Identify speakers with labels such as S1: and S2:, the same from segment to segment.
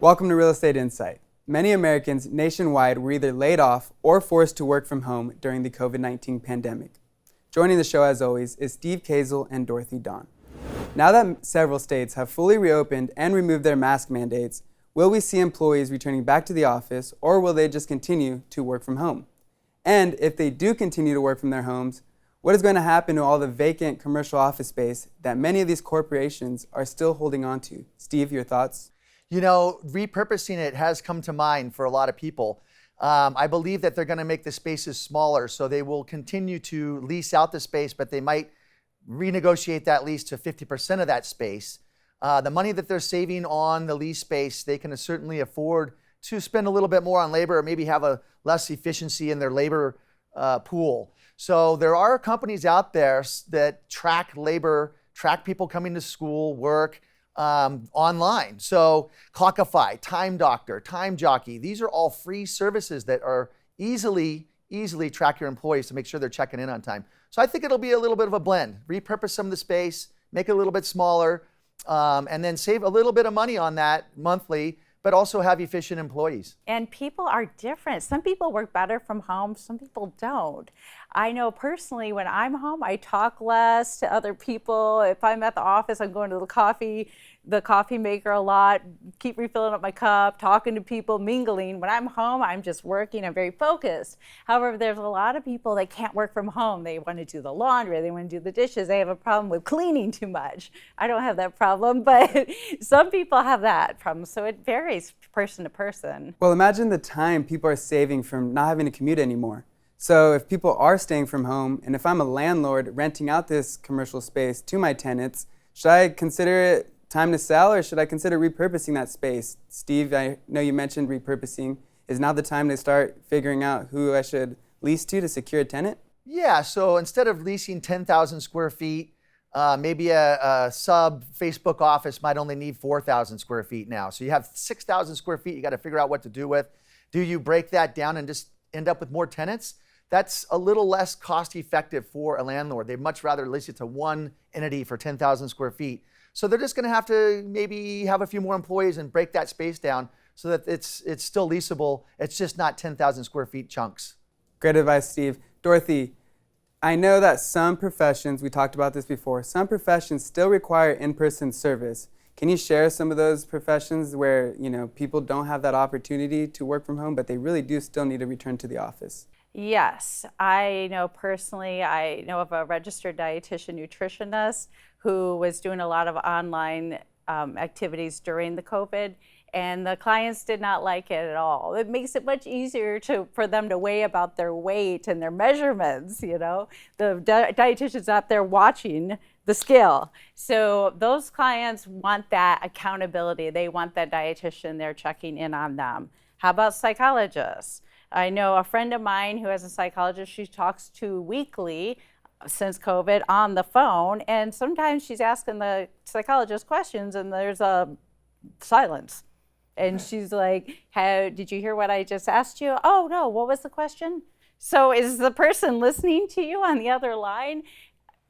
S1: Welcome to Real Estate Insight. Many Americans nationwide were either laid off or forced to work from home during the COVID-19 pandemic. Joining the show, as always, is Steve Kazel and Dorothy Dawn. Now that several states have fully reopened and removed their mask mandates, will we see employees returning back to the office, or will they just continue to work from home? And if they do continue to work from their homes, what is going to happen to all the vacant commercial office space that many of these corporations are still holding on to? Steve, your thoughts?
S2: You know, repurposing it has come to mind for a lot of people. I believe that they're going to make the spaces smaller, so they will continue to lease out the space, but they might renegotiate that lease to 50% of that space. The money that they're saving on the lease space, they can certainly afford to spend a little bit more on labor, or maybe have a less efficiency in their labor pool. So there are companies out there that track labor, track people coming to school, work, online. So Clockify, Time Doctor, Time Jockey, these are all free services that are easily track your employees to make sure they're checking in on time. So I think it'll be a little bit of a blend. Repurpose some of the space, make it a little bit smaller, and then save a little bit of money on that monthly, but also have efficient employees.
S3: And people are different. Some people work better from home, some people don't. I know personally when I'm home, I talk less to other people. If I'm at the office, I'm going to the coffee maker a lot, keep refilling up my cup, talking to people, mingling. When I'm home, I'm just working, I'm very focused. However, there's a lot of people that can't work from home. They want to do the laundry, they want to do the dishes, they have a problem with cleaning too much. I don't have that problem, but some people have that problem, so it varies person to person.
S1: Well, imagine the time people are saving from not having to commute anymore. So if people are staying from home, and if I'm a landlord renting out this commercial space to my tenants, should I consider it time to sell, or should I consider repurposing that space? Steve, I know you mentioned repurposing. Is now the time to start figuring out who I should lease to secure a tenant?
S2: Yeah, so instead of leasing 10,000 square feet, maybe a sub Facebook office might only need 4,000 square feet now. So you have 6,000 square feet you got to figure out what to do with. Do you break that down and just end up with more tenants? That's a little less cost effective for a landlord. They'd much rather lease it to one entity for 10,000 square feet. So they're just going to have to maybe have a few more employees and break that space down so that it's still leasable. It's just not 10,000 square feet chunks.
S1: Great advice, Steve. Dorothy, I know that some professions, we talked about this before, some professions still require in-person service. Can you share some of those professions where, people don't have that opportunity to work from home, but they really do still need to return to the office?
S3: Yes, I know personally, I know of a registered dietitian nutritionist who was doing a lot of online activities during the COVID, and the clients did not like it at all. It makes it much easier for them to weigh about their weight and their measurements, The dietitian's out there watching the scale. So those clients want that accountability. They want that dietitian there checking in on them. How about psychologists? I know a friend of mine who has a psychologist she talks to weekly since COVID on the phone, and sometimes she's asking the psychologist questions and there's a silence. And she's like, did you hear what I just asked you? Oh no, what was the question? So is the person listening to you on the other line?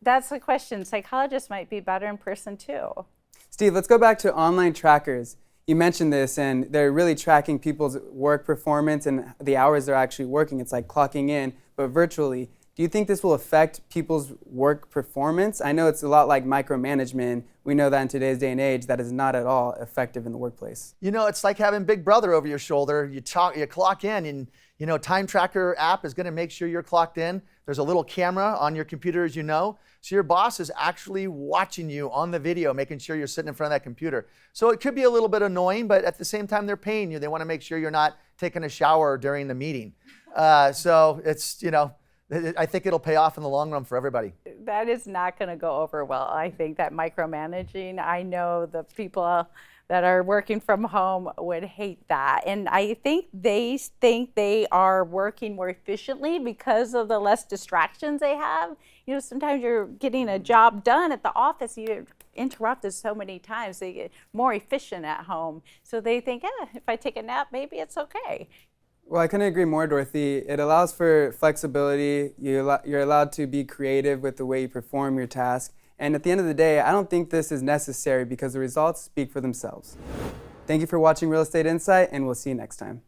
S3: That's the question. Psychologists might be better in person too.
S1: Steve, let's go back to online trackers. You mentioned this, and they're really tracking people's work performance and the hours they're actually working. It's like clocking in, but virtually. Do you think this will affect people's work performance? I know it's a lot like micromanagement. We know that in today's day and age, that is not at all effective in the workplace.
S2: It's like having Big Brother over your shoulder. You clock in, and Time Tracker app is going to make sure you're clocked in. There's a little camera on your computer, as you know. So your boss is actually watching you on the video, making sure you're sitting in front of that computer. So it could be a little bit annoying, but at the same time, they're paying you. They want to make sure you're not taking a shower during the meeting. So it's, I think it'll pay off in the long run for everybody.
S3: That is not going to go over well. I think that micromanaging, I know the people that are working from home would hate that. And I think they are working more efficiently because of the less distractions they have. Sometimes you're getting a job done at the office, you're interrupted so many times, they get more efficient at home. So they think, if I take a nap, maybe it's okay.
S1: Well, I couldn't agree more, Dorothy. It allows for flexibility. You're allowed to be creative with the way you perform your task. And at the end of the day, I don't think this is necessary because the results speak for themselves. Thank you for watching Real Estate Insight, and we'll see you next time.